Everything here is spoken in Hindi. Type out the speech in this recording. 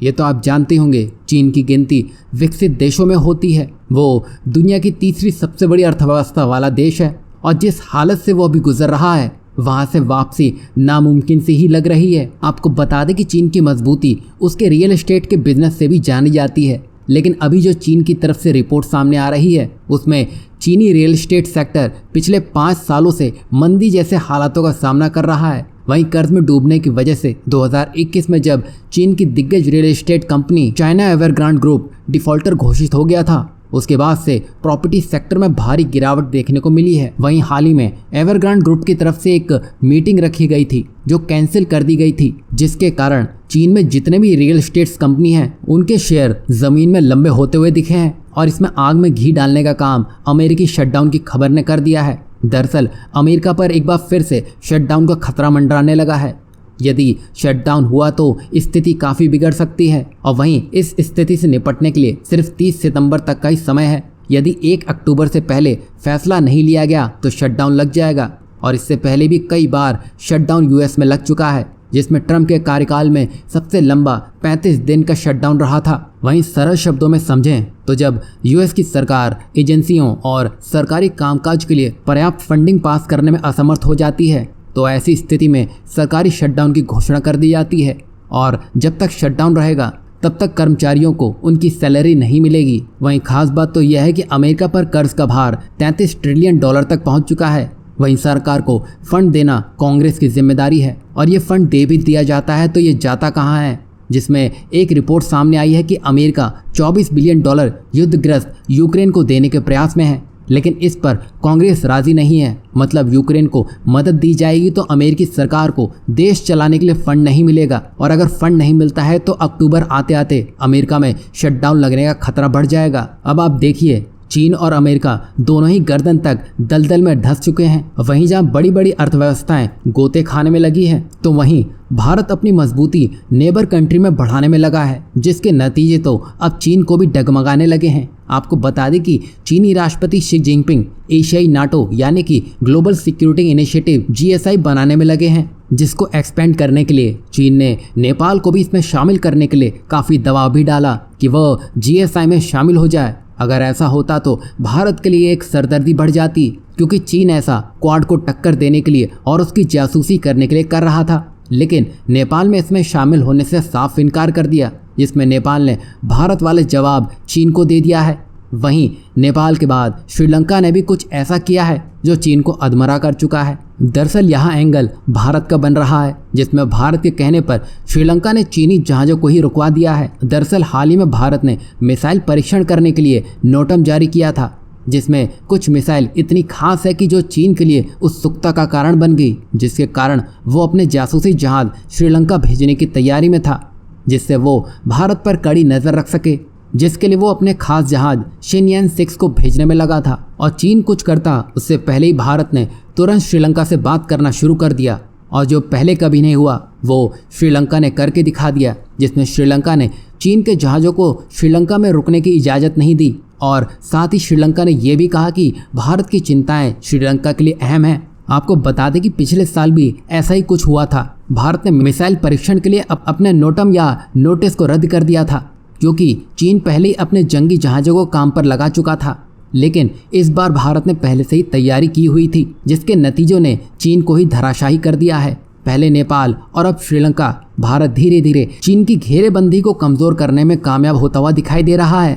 ये तो आप जानते होंगे, चीन की गिनती विकसित देशों में होती है। वो दुनिया की तीसरी सबसे बड़ी अर्थव्यवस्था वाला देश है और जिस हालत से वो अभी गुजर रहा है वहाँ से वापसी नामुमकिन सी ही लग रही है। आपको बता दें कि चीन की मजबूती उसके रियल एस्टेट के बिजनेस से भी जानी जाती है, लेकिन अभी जो चीन की तरफ से रिपोर्ट सामने आ रही है उसमें चीनी रियल एस्टेट सेक्टर पिछले 5 सालों से मंदी जैसे हालातों का सामना कर रहा है। वहीं कर्ज में डूबने की वजह से 2021 में जब चीन की दिग्गज real estate company China Evergrande group defaulter घोषित हो गया था, उसके बाद से प्रॉपर्टी सेक्टर में भारी गिरावट देखने को मिली है। वहीं हाल ही में एवरग्रांड ग्रुप की तरफ से एक मीटिंग रखी गई थी जो कैंसिल कर दी गई थी, जिसके कारण चीन में जितने भी रियल एस्टेट कंपनी हैं उनके शेयर जमीन में लंबे होते हुए दिखे हैं और इसमें आग में घी डालने का काम अमेरिकी शटडाउन की खबर ने कर दिया है। दरअसल अमेरिका पर एक बार फिर से शटडाउन का खतरा मंडराने लगा है। यदि शटडाउन हुआ तो स्थिति काफ़ी बिगड़ सकती है और वहीं इस स्थिति से निपटने के लिए सिर्फ 30 सितंबर तक का ही समय है। यदि 1 अक्टूबर से पहले फैसला नहीं लिया गया तो शटडाउन लग जाएगा और इससे पहले भी कई बार शटडाउन यूएस में लग चुका है, जिसमें ट्रंप के कार्यकाल में सबसे लंबा 35 दिन का शटडाउन रहा था। वहीं सरल शब्दों में समझें तो जब यूएस की सरकार एजेंसियों और सरकारी कामकाज के लिए पर्याप्त फंडिंग पास करने में असमर्थ हो जाती है तो ऐसी स्थिति में सरकारी शटडाउन की घोषणा कर दी जाती है और जब तक शटडाउन रहेगा तब तक कर्मचारियों को उनकी सैलरी नहीं मिलेगी। वहीं खास बात तो यह है कि अमेरिका पर कर्ज का भार 33 ट्रिलियन डॉलर तक पहुंच चुका है। वहीं सरकार को फंड देना कांग्रेस की जिम्मेदारी है और ये फंड दे भी दिया जाता है तो ये जाता कहाँ है, जिसमें एक रिपोर्ट सामने आई है कि अमेरिका 24 बिलियन डॉलर युद्धग्रस्त यूक्रेन को देने के प्रयास में है, लेकिन इस पर कांग्रेस राजी नहीं है। मतलब यूक्रेन को मदद दी जाएगी तो अमेरिकी सरकार को देश चलाने के लिए फंड नहीं मिलेगा और अगर फंड नहीं मिलता है तो अक्टूबर आते आते अमेरिका में शटडाउन लगने का खतरा बढ़ जाएगा। अब आप देखिए, चीन और अमेरिका दोनों ही गर्दन तक दलदल में धंस चुके हैं। वहीं जहां बड़ी बड़ी अर्थव्यवस्थाएं गोते खाने में लगी हैं तो वहीं भारत अपनी मजबूती नेबर कंट्री में बढ़ाने में लगा है, जिसके नतीजे तो अब चीन को भी डगमगाने लगे हैं। आपको बता दें कि चीनी राष्ट्रपति शी जिनपिंग एशियाई नाटो यानी कि ग्लोबल सिक्योरिटी इनिशिएटिव GSI बनाने में लगे हैं, जिसको एक्सपेंड करने के लिए चीन ने नेपाल को भी इसमें शामिल करने के लिए काफ़ी दबाव भी डाला कि वह GSI में शामिल हो जाए। अगर ऐसा होता तो भारत के लिए एक सरदर्दी बढ़ जाती, क्योंकि चीन ऐसा क्वाड को टक्कर देने के लिए और उसकी जासूसी करने के लिए कर रहा था, लेकिन नेपाल में इसमें शामिल होने से साफ इनकार कर दिया, जिसमें नेपाल ने भारत वाले जवाब चीन को दे दिया है। वहीं नेपाल के बाद श्रीलंका ने भी कुछ ऐसा किया है जो चीन को अधमरा कर चुका है। दरअसल यहाँ एंगल भारत का बन रहा है, जिसमें भारत के कहने पर श्रीलंका ने चीनी जहाज़ों को ही रुकवा दिया है। दरअसल हाल ही में भारत ने मिसाइल परीक्षण करने के लिए नोटम जारी किया था, जिसमें कुछ मिसाइल इतनी खास है कि जो चीन के लिए उत्सुकता का कारण बन गई, जिसके कारण वो अपने जासूसी जहाज श्रीलंका भेजने की तैयारी में था, जिससे वो भारत पर कड़ी नज़र रख सके, जिसके लिए वो अपने खास जहाज शिनयान 6 को भेजने में लगा था। और चीन कुछ करता उससे पहले ही भारत ने तुरंत श्रीलंका से बात करना शुरू कर दिया और जो पहले कभी नहीं हुआ वो श्रीलंका ने करके दिखा दिया, जिसमें श्रीलंका ने चीन के जहाज़ों को श्रीलंका में रुकने की इजाज़त नहीं दी और साथ ही श्रीलंका ने यह भी कहा कि भारत की चिंताएं श्रीलंका के लिए अहम हैं। आपको बता दें कि पिछले साल भी ऐसा ही कुछ हुआ था। भारत ने मिसाइल परीक्षण के लिए अपने नोटम या नोटिस को रद्द कर दिया था, क्योंकि चीन पहले ही अपने जंगी जहाज़ों को काम पर लगा चुका था। लेकिन इस बार भारत ने पहले से ही तैयारी की हुई थी, जिसके नतीजों ने चीन को ही धराशायी कर दिया है। पहले नेपाल और अब श्रीलंका। भारत धीरे धीरे चीन की घेरेबंदी को कमज़ोर करने में कामयाब होता हुआ दिखाई दे रहा है।